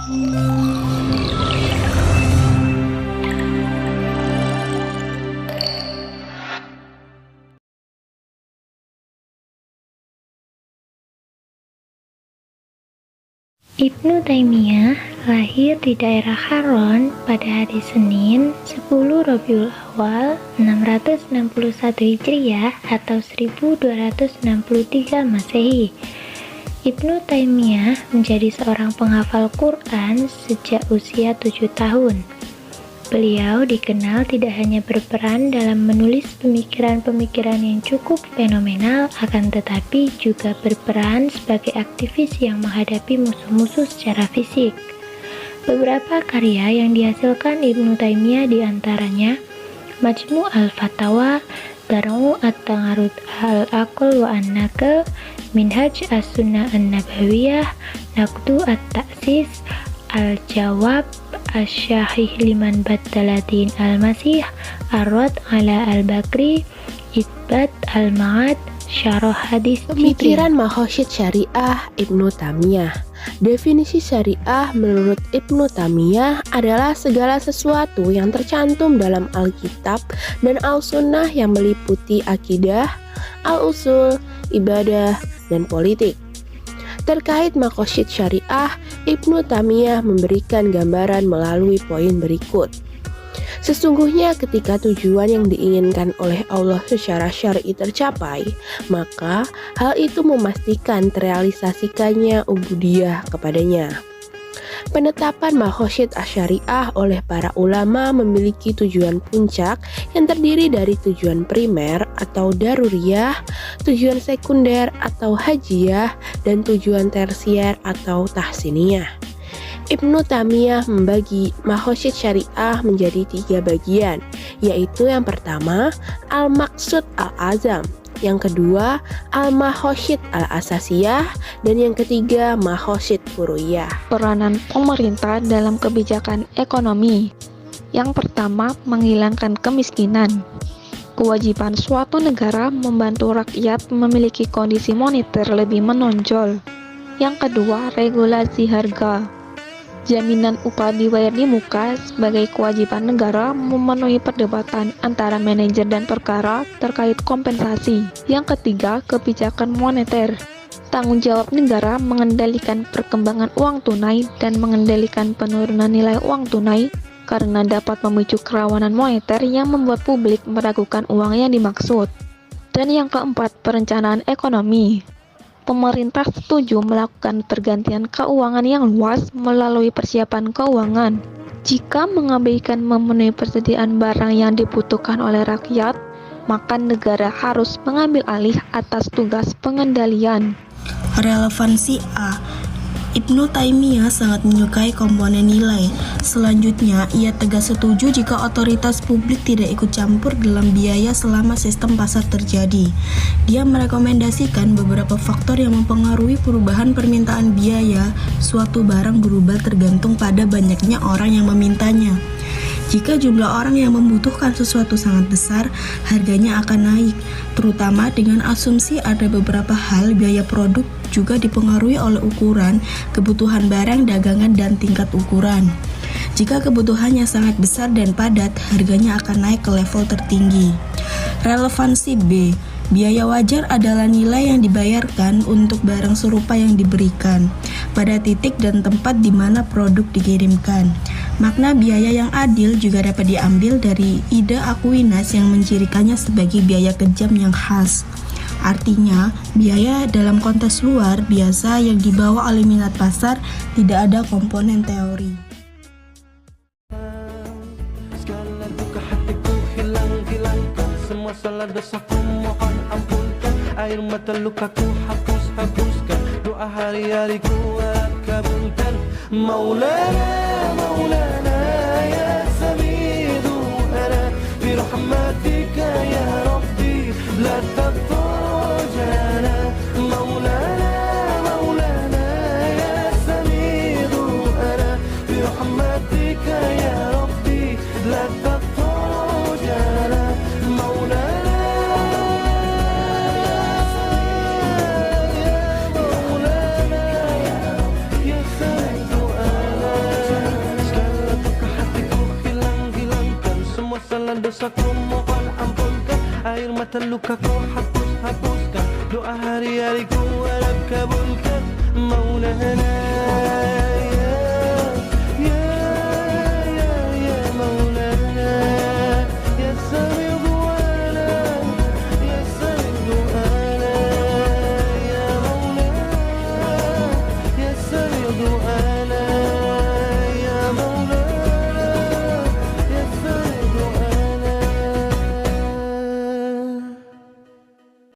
Ibnu Taimiyah lahir di daerah Haron pada hari Senin 10 Rabiul Awal 661 Hijriah atau 1263 Masehi. Ibnu Taimiyah menjadi seorang penghafal Quran sejak usia 7 tahun. Beliau dikenal tidak hanya berperan dalam menulis pemikiran-pemikiran yang cukup fenomenal, akan tetapi juga berperan sebagai aktivis yang menghadapi musuh-musuh secara fisik. Beberapa karya yang dihasilkan Ibnu Taimiyah diantaranya Majmu' al-Fatawa, Dar'u at-Ta'arud al-Aql wa an-Naql, Minhaj as-Sunnah an-Nabawiyah, Naqdu at-Ta'sis, Al-Jawab Asy-Syahih liman baddala din al-Masih, Ar-Rad ala al-Bakri, Itsbat al-Ma'ad, Syarah hadis Pemikiran Mahosyid Syariah Ibnu Taimiyah. Definisi syariah menurut Ibnu Taimiyah adalah segala sesuatu yang tercantum dalam Alkitab dan Al-Sunnah yang meliputi akidah, al-usul, ibadah, dan politik. Terkait Maqasid Syariah, Ibnu Taimiyah memberikan gambaran melalui poin berikut. Sesungguhnya ketika tujuan yang diinginkan oleh Allah secara syar'i tercapai, maka hal itu memastikan terrealisasikannya ubudiyah kepadanya. Penetapan Maqasid Asy-Syariah oleh para ulama memiliki tujuan puncak yang terdiri dari tujuan primer atau daruriyah, tujuan sekunder atau hajiyah, dan tujuan tersier atau tahsiniyah. Ibnu Taimiyah membagi Maqasid Syariah menjadi 3 bagian, yaitu yang pertama Al-Maqsud Al-Azam, yang kedua Al-Maqasid Al-Asasiyah, dan yang ketiga Maqasid Furu'iyah. Peranan pemerintah dalam kebijakan ekonomi. Yang pertama, menghilangkan kemiskinan. Kewajiban suatu negara membantu rakyat memiliki kondisi moneter lebih menonjol. Yang kedua, regulasi harga. Jaminan upah dibayar di muka sebagai kewajiban negara memenuhi perdebatan antara manajer dan perkara terkait kompensasi. Yang ketiga, kebijakan moneter. Tanggung jawab negara mengendalikan perkembangan uang tunai dan mengendalikan penurunan nilai uang tunai karena dapat memicu kerawanan moneter yang membuat publik meragukan uang yang dimaksud. Dan yang keempat, perencanaan ekonomi. Pemerintah setuju melakukan pergantian keuangan yang luas melalui persiapan keuangan. Jika mengabaikan memenuhi persediaan barang yang dibutuhkan oleh rakyat, maka negara harus mengambil alih atas tugas pengendalian. Relevansi A. Ibnu Taimiyah sangat menyukai komponen nilai. Selanjutnya, ia tegas setuju jika otoritas publik tidak ikut campur dalam biaya selama sistem pasar terjadi. Dia merekomendasikan beberapa faktor yang mempengaruhi perubahan permintaan biaya suatu barang berubah tergantung pada banyaknya orang yang memintanya. Jika jumlah orang yang membutuhkan sesuatu sangat besar, harganya akan naik, terutama dengan asumsi ada beberapa hal biaya produk juga dipengaruhi oleh ukuran, kebutuhan barang dagangan, dan tingkat ukuran. Jika kebutuhannya sangat besar dan padat, harganya akan naik ke level tertinggi. Relevansi B. Biaya wajar adalah nilai yang dibayarkan untuk barang serupa yang diberikan pada titik dan tempat di mana produk dikirimkan. Makna biaya yang adil juga dapat diambil dari ide Aquinas yang mencirikannya sebagai biaya kejam yang khas. Artinya, biaya dalam konteks luar biasa yang dibawa oleh minat pasar, tidak ada komponen teori. Segala duka hatiku hilang-hilangkan, semua salah dosaku mohon ampunkan, air mata lukaku hapus-hapuskan, doa hari-hariku kabulkan. Maulana, Maulana ya Samidu ana birahmatika ya Rabbi la tafujana. Maulana, Maulana ya Samidu ana birahmatika ya Rabbi la tafujana. Maulana ya Maulana ya Samidu ana mata lukaku hapuskan, doa hari-hariku harap kabulkan Maulana.